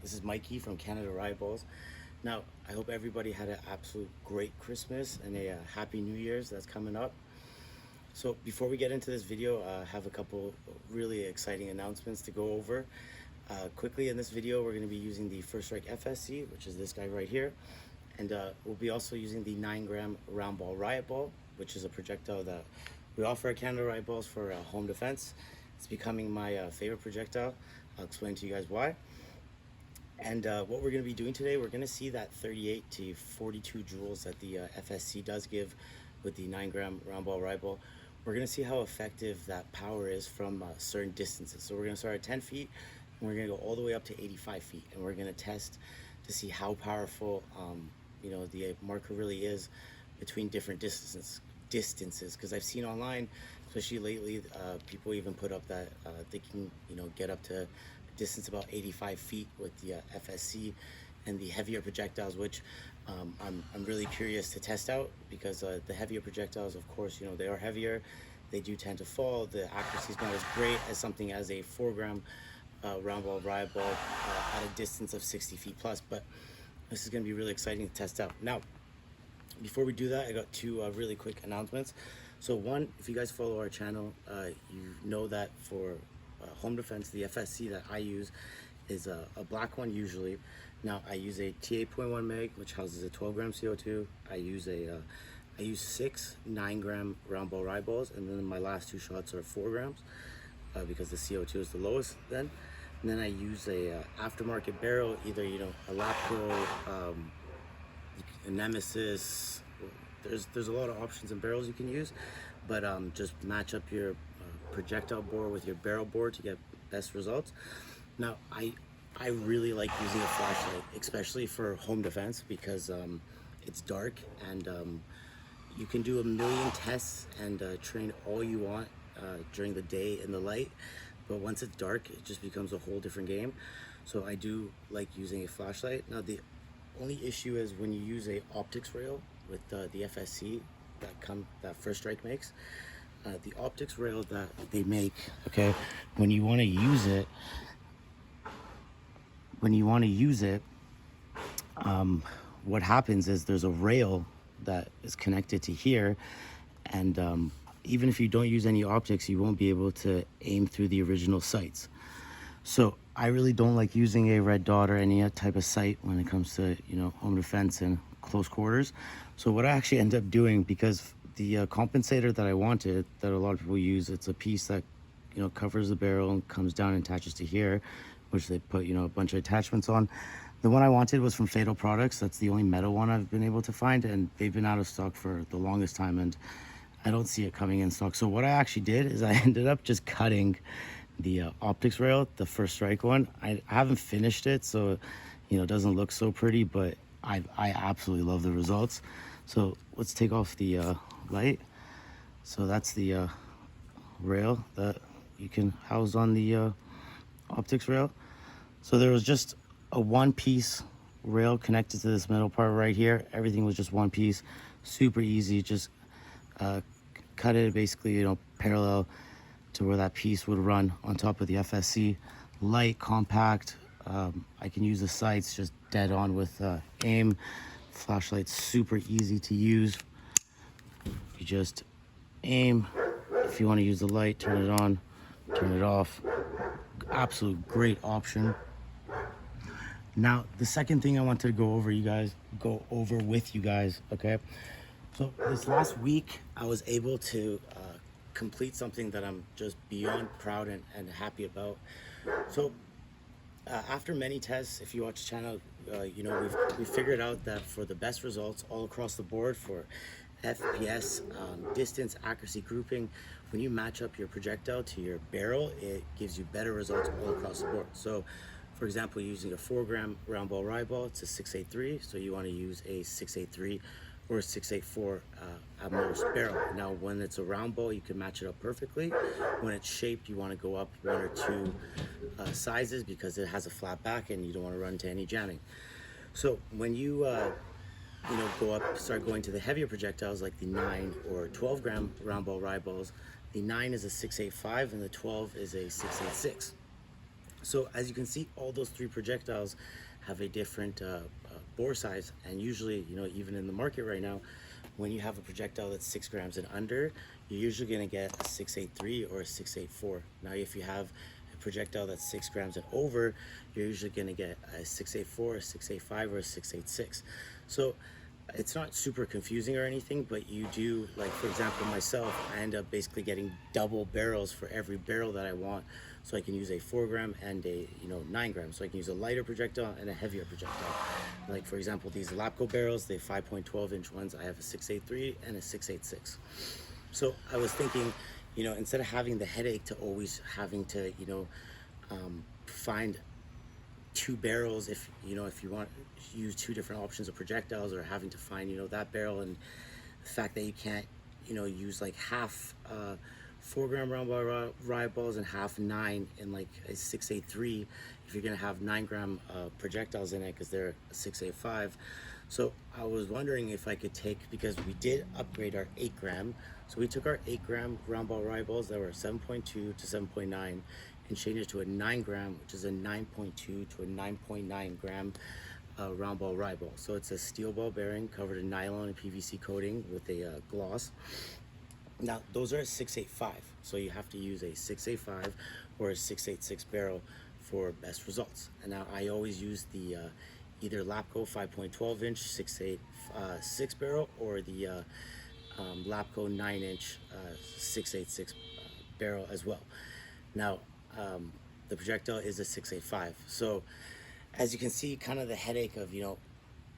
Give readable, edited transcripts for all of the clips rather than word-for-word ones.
This is Mikey from Canadariotballs. Now, I hope everybody had an absolute great Christmas and a happy New Year's that's coming up. So before we get into this video, I have a couple really exciting announcements to go over. Quickly in this video, we're going to be using the First Strike FSC, which is this guy right here. And we'll be also using the 9-gram round ball Riot ball, which is a projectile that we offer at Canadariotballs for home defense. It's becoming my favorite projectile. I'll explain to you guys why. And what we're going to be doing today, we're going to see that 38 to 42 joules that the FSC does give with the 9-gram round ball Riot ball. We're going to see how effective that power is from certain distances. So we're going to start at 10 feet and we're going to go all the way up to 85 feet. And we're going to test to see how powerful the marker really is between different distances. Because I've seen online, especially lately, people even put up that they can get up to a distance about 85 feet with the FSC and the heavier projectiles, which I'm really curious to test out, because the heavier projectiles, of course, they are heavier, they do tend to fall, the accuracy is not as great as something as a 4-gram round ball Riot ball at a distance of 60 feet plus. But this is going to be really exciting to test out. Now, before we do that, I got two really quick announcements. So one, if you guys follow our channel, you know that for home defense, the FSC that I use is a black one usually. Now I use a T8.1 mag, which houses a 12-gram CO2. I use 6 9-gram round ball Riot balls, and then my last two shots are 4 grams because the CO2 is the lowest then. And then I use a aftermarket barrel, either a Lapco, a Nemesis. There's a lot of options in barrels you can use, but just match up your projectile bore with your barrel bore to get best results. Now I really like using a flashlight, especially for home defense, because it's dark and you can do a million tests and train all you want during the day in the light, but once it's dark, it just becomes a whole different game. So I do like using a flashlight. Now the only issue is when you use a optics rail with the FSC that First Strike makes. The optics rail that they make, okay, when you want to use it, what happens is there's a rail that is connected to here, and even if you don't use any optics, you won't be able to aim through the original sights. So I really don't like using a red dot or any type of sight when it comes to home defense and close quarters. So what I actually end up doing, because the compensator that I wanted, that a lot of people use, it's a piece that covers the barrel and comes down and attaches to here, which they put a bunch of attachments on. The one I wanted was from Fatal Products. That's the only metal one I've been able to find, and they've been out of stock for the longest time, and I don't see it coming in stock. So what I actually did is I ended up just cutting the optics rail, the First Strike one. I haven't finished it, so it doesn't look so pretty, but I absolutely love the results. So let's take off the light. So that's the rail that you can house on the optics rail. So there was just a one-piece rail connected to this middle part right here. Everything was just one piece, super easy. Just cut it basically parallel to where that piece would run on top of the FSC. Light, compact. I can use the sights just dead on with aim. Flashlight's super easy to use. You just aim. If you want to use the light, turn it on, turn it off. Absolute great option. Now the second thing I want to go over with you guys, okay? So this last week I was able to complete something that I'm just beyond proud and happy about. So after many tests, if you watch the channel, we've figured out that for the best results all across the board for FPS, distance, accuracy, grouping, when you match up your projectile to your barrel, it gives you better results all across the board. So for example, using a 4-gram round ball Riot ball, it's a 683, so you want to use a 683 or a 684 at most barrel. Now when it's a round ball, you can match it up perfectly. When it's shaped, you want to go up 1 or 2 sizes, because it has a flat back and you don't want to run into any jamming. So when you start going to the heavier projectiles like the 9 or 12-gram round ball Riot balls, the 9 is a 685 and the 12 is a 686. So as you can see, all those three projectiles have a different bore size, and usually, you know, even in the market right now, when you have a projectile that's 6 grams and under, you're usually going to get a 683 or a 684. Now, if you have a projectile that's 6 grams and over, you're usually going to get a 684, a 685, or a 686. So it's not super confusing or anything, but you do, like for example myself, I end up basically getting double barrels for every barrel that I want, so I can use a 4 gram and a 9 gram, so I can use a lighter projectile and a heavier projectile. Like for example, these Lapco barrels, they 5.12 inch ones, I have a 683 and a 686. So I was thinking, instead of having the headache to always having to find two barrels, if you want to use two different options of projectiles, or having to find that barrel, and the fact that you can't use like half 4 gram round ball Riot balls and half 9 in like a 683 if you're gonna have 9 gram projectiles in it, because they're a 685. So I was wondering if I could take, because we did upgrade our 8 gram, so we took our 8 gram round ball Riot balls that were 7.2 to 7.9 and changed it to a 9 gram, which is a 9.2 to a 9.9 gram round ball Riot ball. So it's a steel ball bearing covered in nylon and PVC coating with a gloss. Now those are a 685, so you have to use a 685 or a 686 barrel for best results. And now I always use the either Lapco 5.12 inch 686 barrel, or the Lapco 9 inch 686 barrel as well. Now the projectile is a 685. So as you can see, kind of the headache of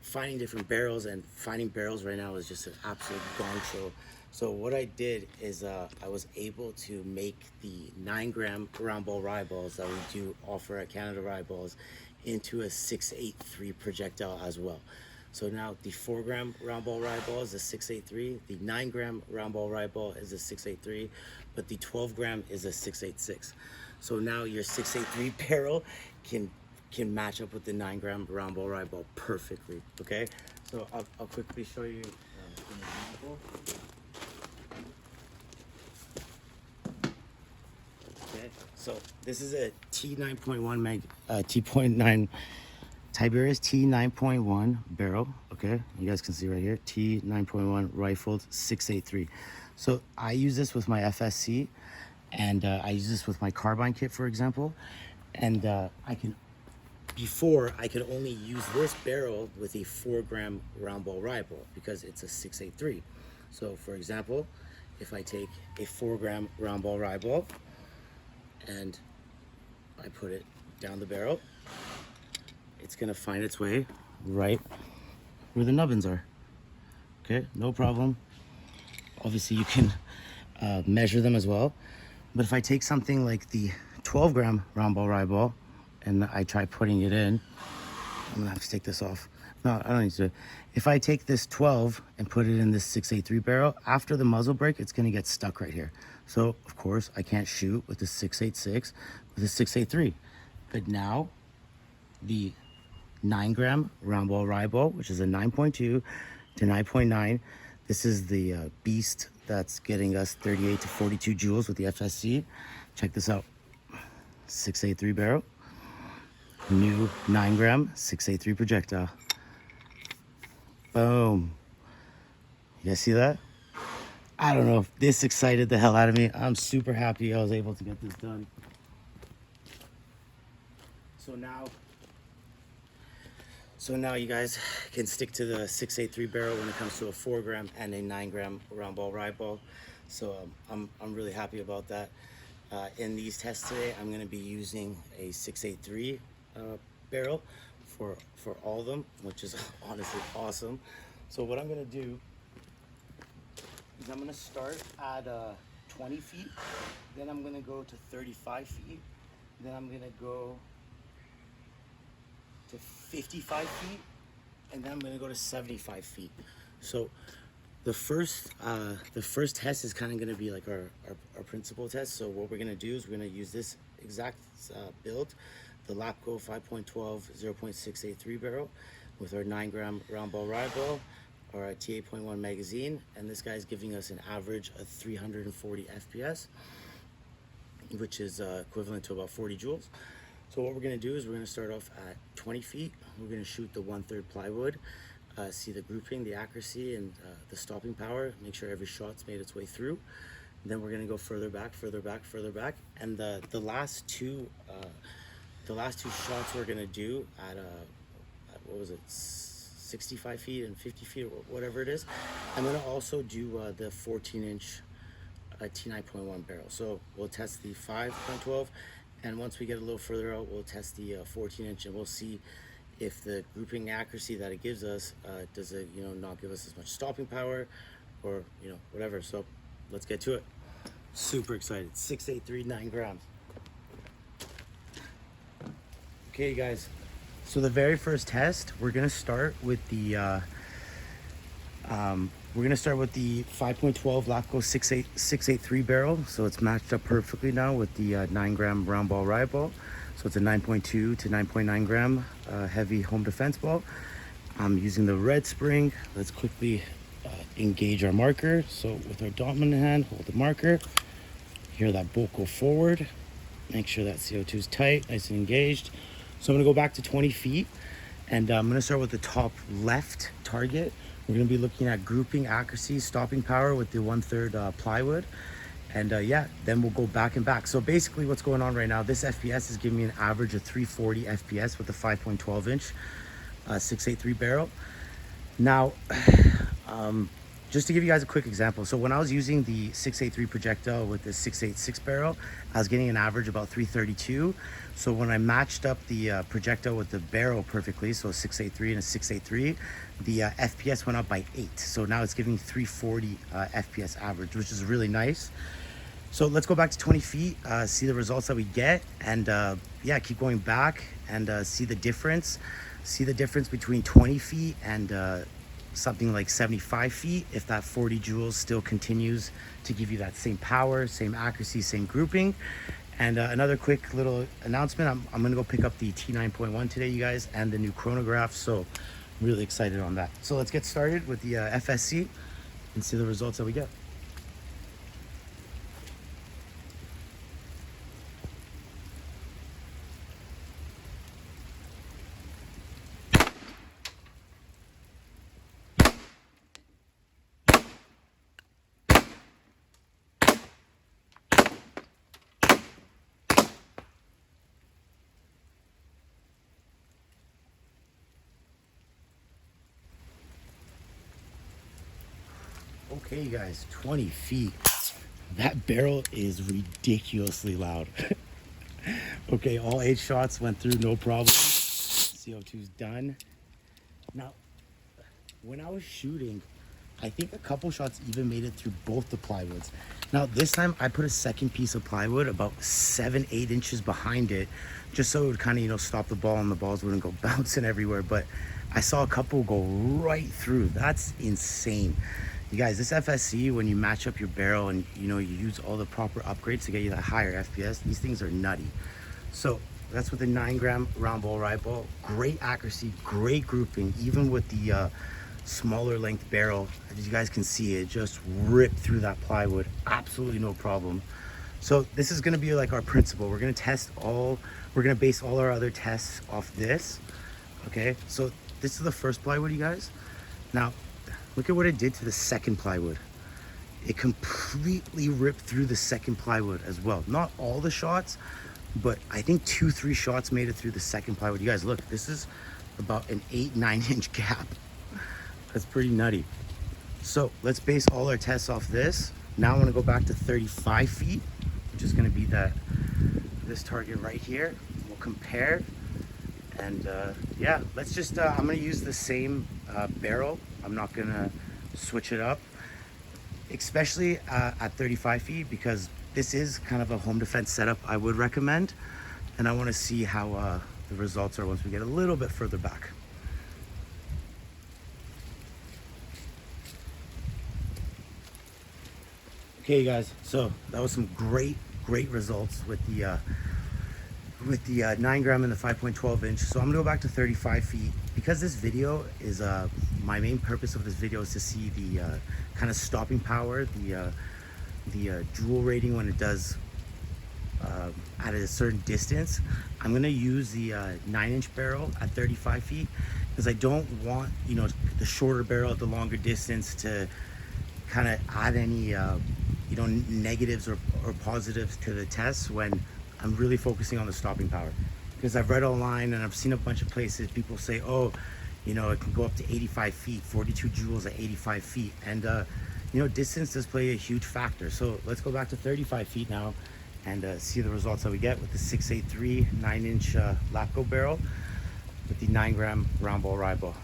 finding different barrels, and finding barrels right now is just an absolute gong show. So what I did is I was able to make the 9 gram round ball Riot balls that we do offer at Canadariotballs into a 683 projectile as well. So now the 4 gram round ball Riot ball is a 683, the 9 gram round ball Riot ball is a 683, but the 12 gram is a 686. So now your 683 barrel can match up with the 9 gram round ball Riot ball perfectly. Okay, so I'll quickly show you an example. Okay, so this is a T9.1 T.9 Tiberius T9.1 barrel. Okay, you guys can see right here, T9.1 rifled 683. So I use this with my FSC, and I use this with my carbine kit, for example. And before I could only use this barrel with a 4 gram round ball Riot ball because it's a 683. So for example, if I take a 4 gram round ball Riot ball and I put it down the barrel, it's gonna find its way right where the nubbins are. Okay, no problem. Obviously you can measure them as well. But if I take something like the 12 gram round ball Riot ball and I try putting it in, I'm gonna have to take this off. No, I don't need to. If I take this 12 and put it in this 683 barrel, after the muzzle brake, it's gonna get stuck right here. So of course I can't shoot with the 686, with the 683. But now the 9 gram round ball Riot ball, which is a 9.2 to 9.9, this is the beast that's getting us 38 to 42 joules with the FSC. Check this out. 683 barrel, new 9 gram 683 projectile. Boom. You guys see that? I don't know if this excited the hell out of me. I'm super happy I was able to get this done. So now you guys can stick to the 683 barrel when it comes to a 4 gram and a 9 gram round ball Riot ball. So I'm really happy about that. In these tests today, I'm going to be using a 683 barrel for all of them, which is honestly awesome. So what I'm going to do is I'm going to start at 20 feet, then I'm going to go to 35 feet, then I'm going to go to 55 feet, and then I'm going to go to 75 feet. So the first test is kind of going to be like our principal test. So what we're going to do is we're going to use this exact build, the Lapco 5.12 0.683 barrel with our 9 gram round ball Riot ball, our T8.1 magazine, and this guy's giving us an average of 340 FPS, which is equivalent to about 40 joules. So what we're gonna do is we're gonna start off at 20 feet. We're gonna shoot the 1/3 plywood, see the grouping, the accuracy, and the stopping power. Make sure every shot's made its way through. Then we're gonna go further back, further back, further back, and the last two shots we're gonna do at what was it, 65 feet and 50 feet, or whatever it is. I'm gonna also do the 14-inch T9.1 barrel. So we'll test the 5.12, and once we get a little further out, we'll test the 14-inch, and we'll see if the grouping accuracy that it gives us does it, not give us as much stopping power, or whatever. So let's get to it. Super excited. 683, 9 grams. Okay, guys. So the very first test, we're gonna start with the 5.12 Lapco 683 barrel. So it's matched up perfectly now with the 9 gram round ball Riot ball. So it's a 9.2 to 9.9 gram heavy home defense ball. I'm using the red spring. Let's quickly engage our marker. So with our dominant hand, hold the marker. Hear that bolt go forward. Make sure that CO2 is tight, nice and engaged. So I'm gonna go back to 20 feet, and I'm gonna start with the top left target. We're gonna be looking at grouping, accuracy, stopping power with the 1/3 plywood. And yeah, then we'll go back and back. So basically what's going on right now, this FPS is giving me an average of 340 FPS with the 5.12 inch 683 barrel. Now, just to give you guys a quick example, so when I was using the 683 projectile with the 686 barrel, I was getting an average about 332. So when I matched up the projectile with the barrel perfectly, so a 683 and a 683, the FPS went up by 8. So now it's giving 340 FPS average, which is really nice. So let's go back to 20 feet, see the results that we get, and yeah, keep going back and see the difference. See the difference between 20 feet and something like 75 feet, if that 40 joules still continues to give you that same power, same accuracy, same grouping. And another quick little announcement, I'm gonna go pick up the T9.1 today, you guys, and the new chronograph. So I'm really excited on that. So let's get started with the FSC and see the results that we get. Okay, guys, 20 feet. That barrel is ridiculously loud. Okay, all 8 shots went through, no problem. CO2's done. Now, when I was shooting, I think a couple shots even made it through both the plywoods. Now, this time I put a second piece of plywood about 7-8 inches behind it, just so it would kind of, stop the ball and the balls wouldn't go bouncing everywhere. But I saw a couple go right through. That's insane. You guys, this FSC, when you match up your barrel and you use all the proper upgrades to get you that higher FPS, these things are nutty. So that's with the 9 gram round ball Riot ball. Great accuracy, great grouping, even with the smaller length barrel. As you guys can see, it just ripped through that plywood, absolutely no problem. So this is gonna be like our principle. We're gonna base all our other tests off this. Okay, so this is the first plywood, you guys. Now, look at what it did to the second plywood. It completely ripped through the second plywood as well. Not all the shots, but I think 2-3 shots made it through the second plywood. You guys, look, this is about an 8-9 inch gap. That's pretty nutty. So let's base all our tests off this. Now I want to go back to 35 feet, which is going to be this target right here. We'll compare. And yeah, let's just, I'm going to use the same barrel. I'm not going to switch it up, especially at 35 feet, because this is kind of a home defense setup I would recommend. And I want to see how the results are once we get a little bit further back. Okay, guys, so that was some great results with the 9 gram and the 5.12 inch. So I'm gonna go back to 35 feet because this video is my main purpose of this video is to see the kind of stopping power, the joule rating when it does at a certain distance, I'm going to use the 9-inch barrel at 35 feet because I don't want, you know, the shorter barrel at the longer distance to kind of add any, you know, negatives or positives to the test when I'm really focusing on the stopping power. Because I've read online and I've seen a bunch of places, people say, oh, you know, it can go up to 85 feet, 42 joules at 85 feet. And, you know, distance does play a huge factor. So let's go back to 35 feet now and see the results that we get with the 683 9-inch Lapco barrel with the 9-gram round ball Riot ball.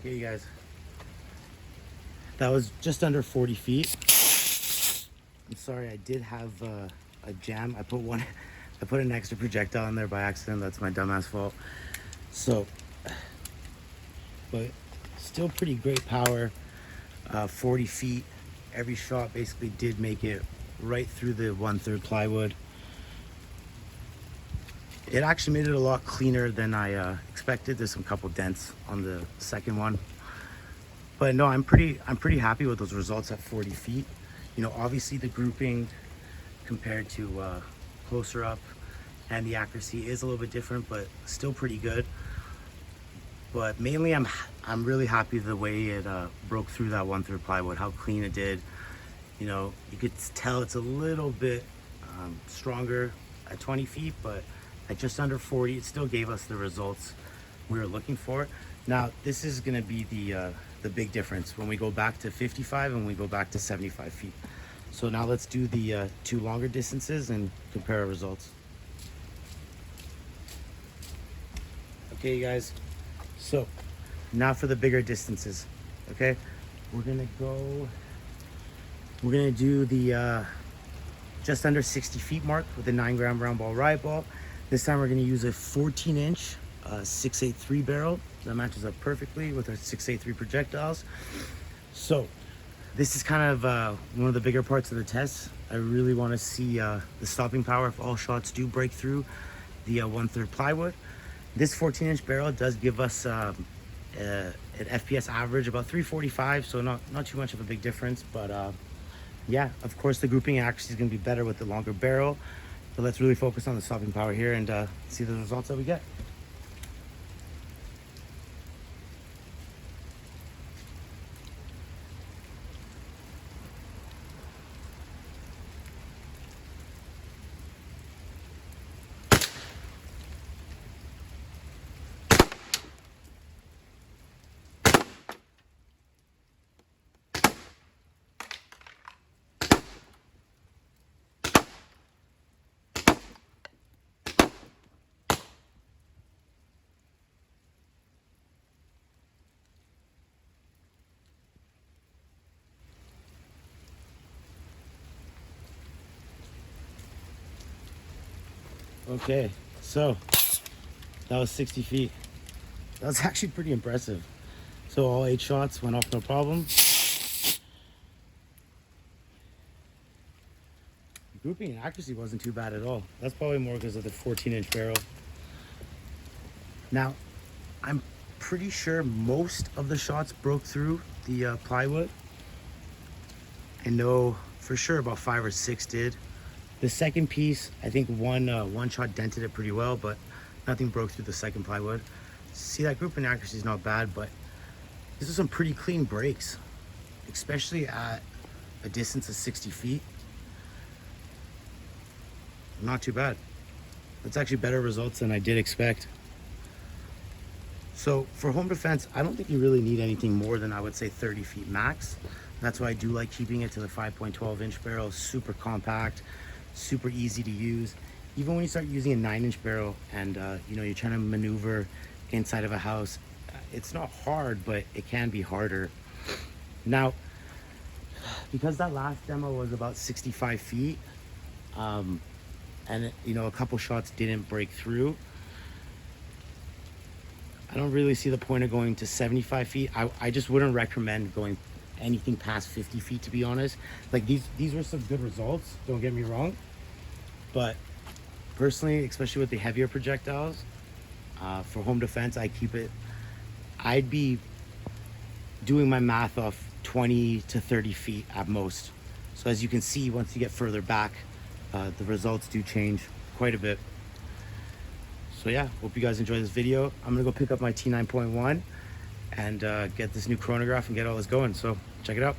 Okay, you guys, that was just under 40 feet. I'm sorry, I did have a jam. I put an extra projectile in there by accident. That's my dumbass fault. So, but still pretty great power. 40 feet. Every shot basically did make it right through the 1/3 plywood. It actually made it a lot cleaner than I expected. There's some couple dents on the second one, but no, I'm pretty happy with those results at 40 feet. You know, obviously the grouping compared to closer up and the accuracy is a little bit different, but still pretty good. But mainly I'm really happy the way it broke through that 1/3 plywood, how clean it did. You know, you could tell it's a little bit stronger at 20 feet, but at just under 40, it still gave us the results we were looking for. Now, this is gonna be the big difference when we go back to 55 and we go back to 75 feet. So now let's do the 2 longer distances and compare our results. Okay, you guys, so now for the bigger distances. Okay, we're gonna do the just under 60 feet mark with the 9-gram round ball Riot ball. This time we're gonna use a 14-inch 683 barrel that matches up perfectly with our 683 projectiles. So this is kind of one of the bigger parts of the test. I really want to see the stopping power if all shots do break through the 1/3 plywood. This 14-inch barrel does give us an FPS average about 345, so not too much of a big difference. But yeah, of course the grouping accuracy is going to be better with the longer barrel. But let's really focus on the stopping power here and see the results that we get. Okay, so that was 60 feet. That was actually pretty impressive. So all 8 shots went off no problem. Grouping and accuracy wasn't too bad at all. That's probably more because of the 14-inch barrel. Now, I'm pretty sure most of the shots broke through the plywood. I know for sure about 5 or 6 did. The second piece, I think one shot dented it pretty well, but nothing broke through the second plywood. See, that group inaccuracy is not bad, but these are some pretty clean breaks, especially at a distance of 60 feet. Not too bad. That's actually better results than I did expect. So for home defense, I don't think you really need anything more than, I would say, 30 feet max. That's why I do like keeping it to the 5.12 inch barrel. Super compact, super easy to use. Even when you start using a 9-inch barrel and you know, you're trying to maneuver inside of a house, it's not hard, but it can be harder. Now, because that last demo was about 65 feet, and you know, a couple shots didn't break through, I don't really see the point of going to 75 feet. I just wouldn't recommend going anything past 50 feet, to be honest. Like, these were some good results, don't get me wrong, but personally, especially with the heavier projectiles, for home defense, I'd be doing my math off 20 to 30 feet at most. So as you can see, once you get further back, the results do change quite a bit. So yeah, hope you guys enjoy this video. I'm gonna go pick up my T9.1 and get this new chronograph and get all this going. So check it out.